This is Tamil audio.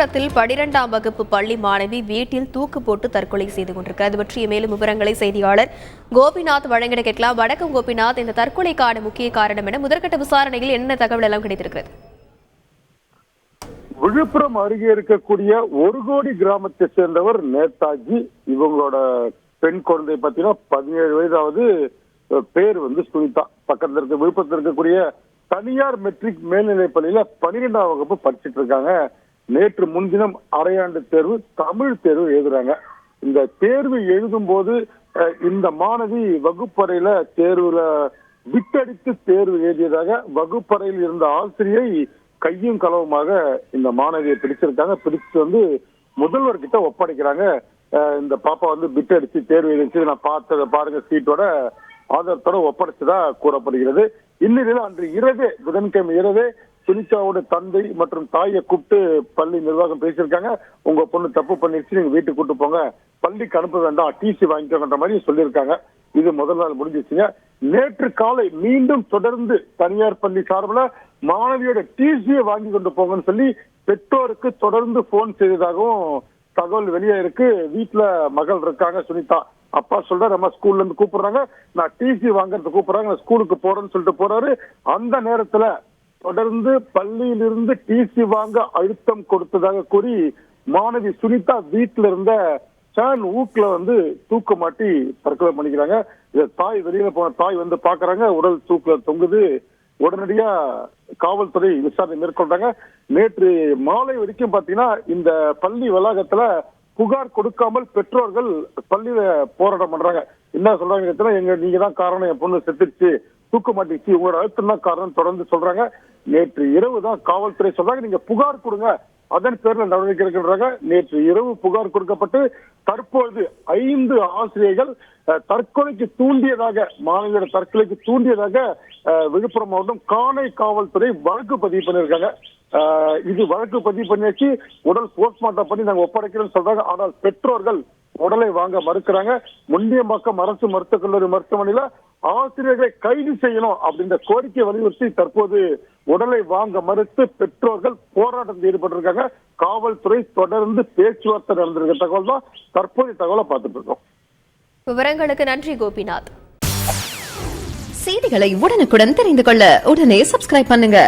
விழுப்புரத்தில் 12ஆம் வகுப்பு பள்ளி மாணவி வீட்டில் தூக்கு போட்டு தற்கொலை செய்து கொண்டிருக்கிறார். அது பற்றிய மேலும் விவரங்களை செய்தியாளர் கோபிநாத் வழங்கிட கேட்கலாம். வணக்கம் கோபிநாத், இந்த தற்கொலைக்கான முக்கிய காரணம் என முதற்கட்ட விசாரணையில் என்ன தகவல் எல்லாம் கிடைத்திருக்கிறது? விழுப்புரம் அருகே இருக்கக்கூடிய ஒரு கோடி கிராமத்தை சேர்ந்தவர் நேதாஜி. இவங்களோட பெண் குழந்தை பார்த்தீங்கன்னா 17 வயதாவது, பேர் சுனிதா. பக்கத்துல இருக்க விழுப்புரத்தில் இருக்கக்கூடிய தனியார் மெட்ரிக் மேல்நிலைப் பள்ளியில 12ஆம் வகுப்பு படிச்சுட்டு இருக்காங்க. நேற்று முன்தினம் அரையாண்டு தேர்வு தமிழ் தேர்வு எழுதுறாங்க. இந்த தேர்வு எழுதும் போது இந்த மாணவி வகுப்பறையில தேர்வுல விட்டடித்து தேர்வு எழுதியதாக வகுப்பறையில் இருந்த ஆசிரியை கையும் களவுமாக இந்த மாணவியை பிடிச்சிருக்காங்க. பிடிச்சிட்டு முதல்வர் கிட்ட ஒப்படைக்கிறாங்க. இந்த பாப்பா பிட் அடிச்சு தேர்வு எழுதிச்சு, நான் பார்த்ததை பாருங்க, சீட்டோட ஆதாரத்தோட ஒப்படைச்சதா கூறப்படுகிறது. இந்நிலையில் அன்று இரவே, புதன்கிழமை இரவே சுனிதாவோட தந்தை மற்றும் தாயை கூப்பிட்டு பள்ளி நிர்வாகம் பேசியிருக்காங்க. உங்க பொண்ணு தப்பு பண்ணிருச்சு, நீங்க வீட்டுக்கு கூட்டு போங்க, பள்ளிக்கு அனுப்ப வேண்டாம், டிசி வாங்கிக்கோன்ற மாதிரி சொல்லியிருக்காங்க. இது முதல் நாள் முடிஞ்சிச்சுங்க. நேற்று காலை மீண்டும் தொடர்ந்து தனியார் பள்ளி சார்பில் மாணவியோட டிசியை வாங்கி கொண்டு போங்கன்னு சொல்லி பெற்றோருக்கு தொடர்ந்து போன் செய்ததாகவும் தகவல் வெளியே இருக்கு. வீட்டுல மகள் இருக்காங்க சுனிதா. அப்பா சொல்றாரு, அம்மா ஸ்கூல்ல இருந்து கூப்பிடுறாங்க, நான் டிசி வாங்கறதுக்கு கூப்பிடுறாங்க, நான் ஸ்கூலுக்கு போறேன்னு சொல்லிட்டு போறாரு. அந்த நேரத்துல தொடர்ந்து பள்ளியிலிருந்து டிசி வாங்க அழுத்தம் கொடுத்ததாக கூறி மாணவி சுனிதா வீட்டுல இருந்த ஃபேன் ஊக்குல தூக்க மாட்டி தற்கொலை பண்ணிக்கிறாங்க. இத தாய் வெளியில போன தாய் பாக்குறாங்க, உடல் தூக்குல தொங்குது. உடனடியா காவல்துறை விசாரணை மேற்கொண்டாங்க. நேற்று மாலை வரைக்கும் பாத்தீங்கன்னா இந்த பள்ளி வளாகத்துல புகார் கொடுக்காமல் பெற்றோர்கள் பள்ளியில போராட்டம் பண்றாங்க. என்ன சொல்றாங்க, நீங்க தான் காரணம், என் பொண்ணு செத்துருச்சு, தூக்க மாட்டிச்சு, உங்களோட அழுத்தம் தான் காரணம் தொடர்ந்து சொல்றாங்க. நேற்று இரவு தான் காவல்துறை சொல்றாங்க, நீங்க புகார் கொடுங்க, அதன் பேர்ல நடவடிக்கை எடுக்கின்றாங்க. நேற்று இரவு புகார் கொடுக்கப்பட்டு தற்போது 5 ஆசிரியர்கள் தற்கொலைக்கு தூண்டியதாக, மாணவியோட தற்கொலைக்கு தூண்டியதாக விழுப்புரம் மாவட்டம் காணை காவல்துறை வழக்கு பதிவு பண்ணியிருக்காங்க. இது வழக்கு பதிவு பண்ணியாச்சு, உடல் போஸ்ட்மார்ட்டம் பண்ணி நாங்க ஒப்படைக்கிறோம்னு சொல்றாங்க. ஆனால் பெற்றோர்கள் உடலை வாங்க மறுக்கிறாங்க. முண்டியம்பாக்கம் அரசு மருத்துவக் கல்லூரி மருத்துவமனையில ஆசிரியர்களை கைது செய்யணும் அப்படின்ற கோரிக்கை வலியுறுத்தி தற்போது உடலை வாங்க மறுத்து பெற்றோர்கள் போராட்டத்தில் ஈடுபட்டிருக்காங்க. காவல்துறை தொடர்ந்து பேச்சுவார்த்தை நடந்திருக்க தகவல் தான் தற்போதைய தகவலை பார்த்துட்டு இருக்கோம். விவரங்களுக்கு நன்றி கோபிநாத். செய்திகளை உடனுக்குடன் தெரிந்து கொள்ள உடனே சப்ஸ்கிரைப் பண்ணுங்க.